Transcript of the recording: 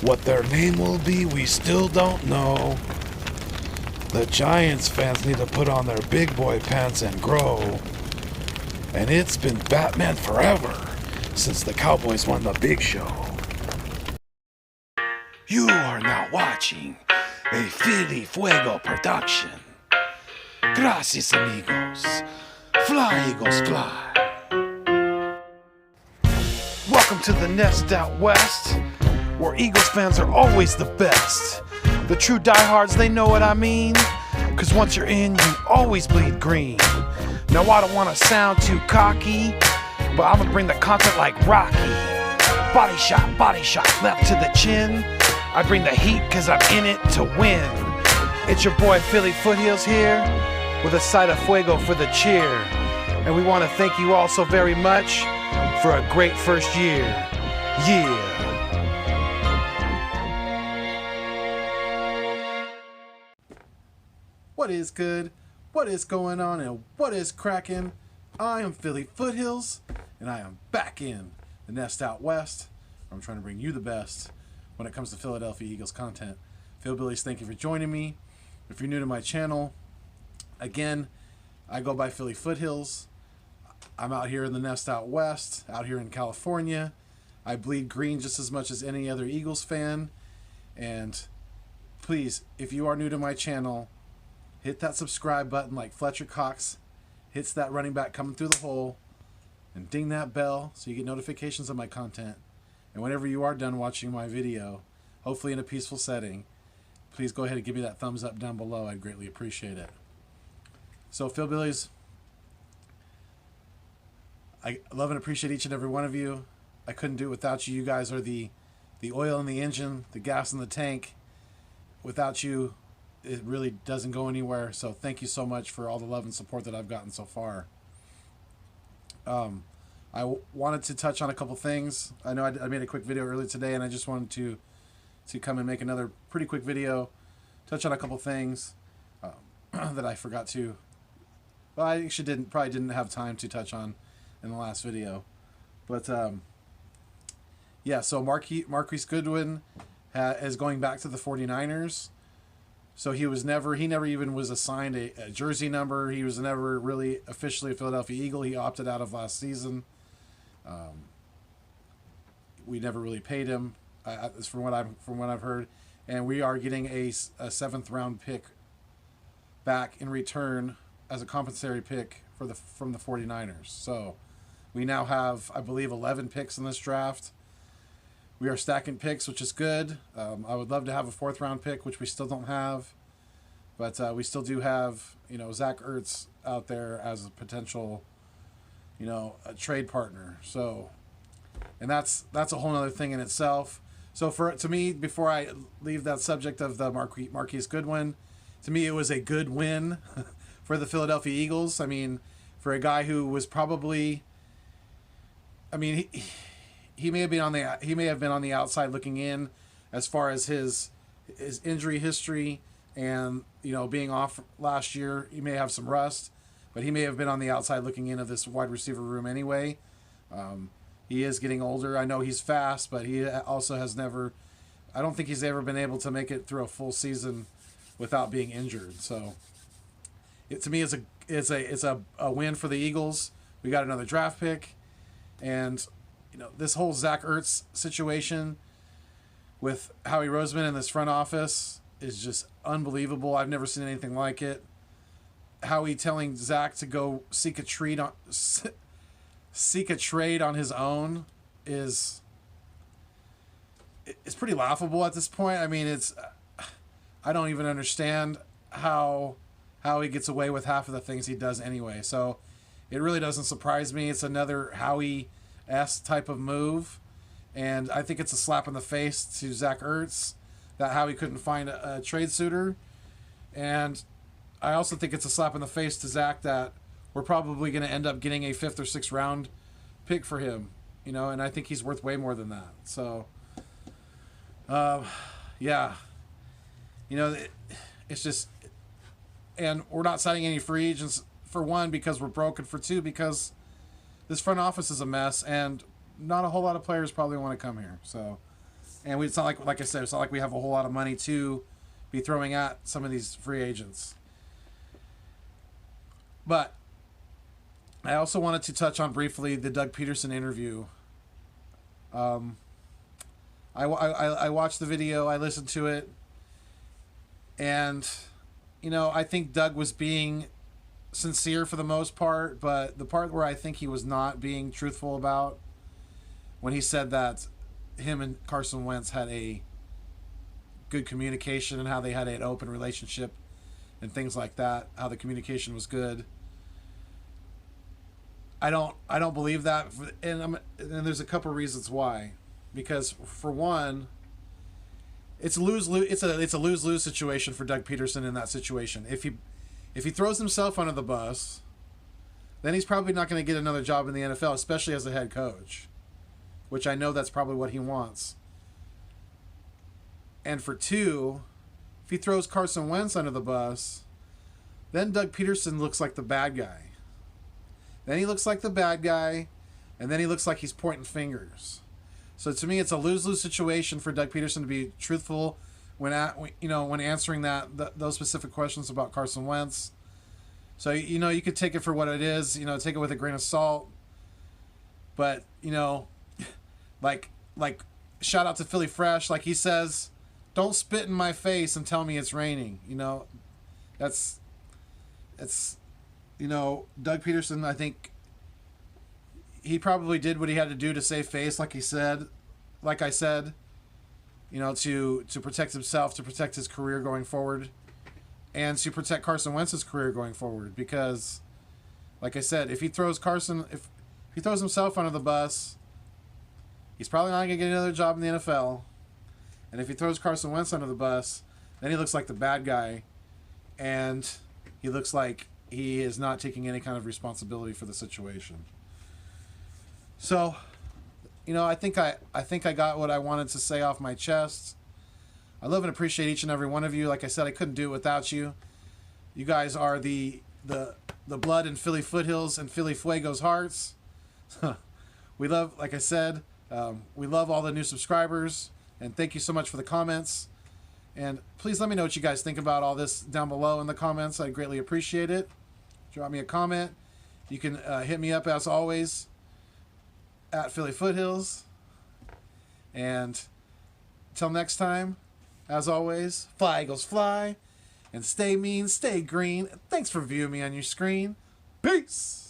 What their name will be, we still don't know. The Giants fans need to put on their big boy pants and grow. And it's been Batman forever since the Cowboys won the big show. You are now watching a Philly Fuego production. Gracias, amigos. Fly, Eagles, fly. Welcome to the Nest Out West, where Eagles fans are always the best. The true diehards, they know what I mean, cause once you're in, you always bleed green. Now I don't wanna sound too cocky, but I'ma bring the content like Rocky. Body shot, left to the chin. I bring the heat cause I'm in it to win. It's your boy Philly Foothills here, with a side of fuego for the cheer. And we wanna thank you all so very much for a great first year. Yeah. What is good? What is going on? And what is cracking? I am Philly Foothills, and I am back in the Nest Out West, where I'm trying to bring you the best when it comes to Philadelphia Eagles content. Philbillies, thank you for joining me. If you're new to my channel, again, I go by Philly Foothills. I'm out here in the Nest Out West, out here in California. I bleed green just as much as any other Eagles fan. And please, if you are new to my channel, hit that subscribe button like Fletcher Cox hits that running back coming through the hole, and ding that bell so you get notifications of my content. And whenever you are done watching my video, hopefully in a peaceful setting, please go ahead and give me that thumbs up down below. I'd greatly appreciate it. So, Philbillies, I love and appreciate each and every one of you. I couldn't do it without you. You guys are the oil in the engine, the gas in the tank. Without you, it really doesn't go anywhere. So thank you so much for all the love and support that I've gotten so far. I wanted to touch on a couple things. I know I made a quick video earlier today, and I just wanted to come and make another pretty quick video, touch on a couple things that I forgot to. Well, I actually probably didn't have time to touch on in the last video. But yeah, so Marquise Goodwin is going back to the 49ers. So he never even was assigned a jersey number. He was never really officially a Philadelphia Eagle. He opted out of last season. We never really paid him, from what I've heard, and we are getting a 7th round pick back in return as a compensatory pick from the 49ers. So we now have, I believe, 11 picks in this draft. We are stacking picks, which is good. I would love to have a 4th round pick, which we still don't have. But we still do have, Zach Ertz out there as a potential, a trade partner. So, and that's a whole other thing in itself. So to me, before I leave that subject of the Marquise Goodwin, to me it was a good win for the Philadelphia Eagles. I mean, for a guy who was probably, he may have been on the outside looking in as far as his injury history and being off last year. He may have some rust, but he may have been on the outside looking in of this wide receiver room anyway. He is getting older. I know he's fast, but he also has never. I don't think he's ever been able to make it through a full season without being injured. So, to me, it's a win for the Eagles. We got another draft pick, and this whole Zach Ertz situation with Howie Roseman in this front office is just unbelievable. I've never seen anything like it. Howie telling Zach to go seek a trade on his own is pretty laughable at this point. I mean, I don't even understand how he gets away with half of the things he does anyway. So it really doesn't surprise me. It's another Howie-esque type of move, and I think it's a slap in the face to Zach Ertz that Howie couldn't find a trade suitor, and I also think it's a slap in the face to Zach that we're probably going to end up getting a 5th or 6th round pick for him, and I think he's worth way more than that. So, yeah, it's just, and we're not signing any free agents, for one, because we're broken, for two, because this front office is a mess, and not a whole lot of players probably want to come here. So And it's not like I said, it's not like we have a whole lot of money to be throwing at some of these free agents. But I also wanted to touch on briefly the Doug Pederson interview. I watched the video, I listened to it, and, you know, I think Doug was being sincere for the most part, but the part where I think he was not being truthful about, when he said that him and Carson Wentz had a good communication and how they had an open relationship and things like that, how the communication was good. I don't believe that, and there's a couple reasons why. Because for one, it's a lose-lose situation for Doug Pederson in that situation. If he throws himself under the bus, then he's probably not going to get another job in the NFL, especially as a head coach, which I know that's probably what he wants. And for two, if he throws Carson Wentz under the bus, then Doug Pederson looks like the bad guy. Then he looks like the bad guy, and then he looks like he's pointing fingers. So to me, it's a lose-lose situation for Doug Pederson to be truthful when answering those specific questions about Carson Wentz. So you could take it for what it is. Take it with a grain of salt. But like shout out to Philly Fresh, like he says, don't spit in my face and tell me it's raining. That's Doug Pederson, I think he probably did what he had to do to save face, like I said, to protect himself, to protect his career going forward, and to protect Carson Wentz's career going forward. Because, like I said, if he throws himself under the bus, he's probably not going to get another job in the NFL. And if he throws Carson Wentz under the bus, then he looks like the bad guy, and he looks like he is not taking any kind of responsibility for the situation. So, I think I got what I wanted to say off my chest. I love and appreciate each and every one of you. Like I said, I couldn't do it without you. You guys are the blood in Philly Foothills and Philly Fuego's hearts. We love, like I said, we love all the new subscribers, and thank you so much for the comments. And please let me know what you guys think about all this down below in the comments. I greatly appreciate it. Drop me a comment. You can hit me up as always at Philly Foothills. And until next time, as always, fly Eagles fly, and stay mean, stay green. Thanks for viewing me on your screen. Peace!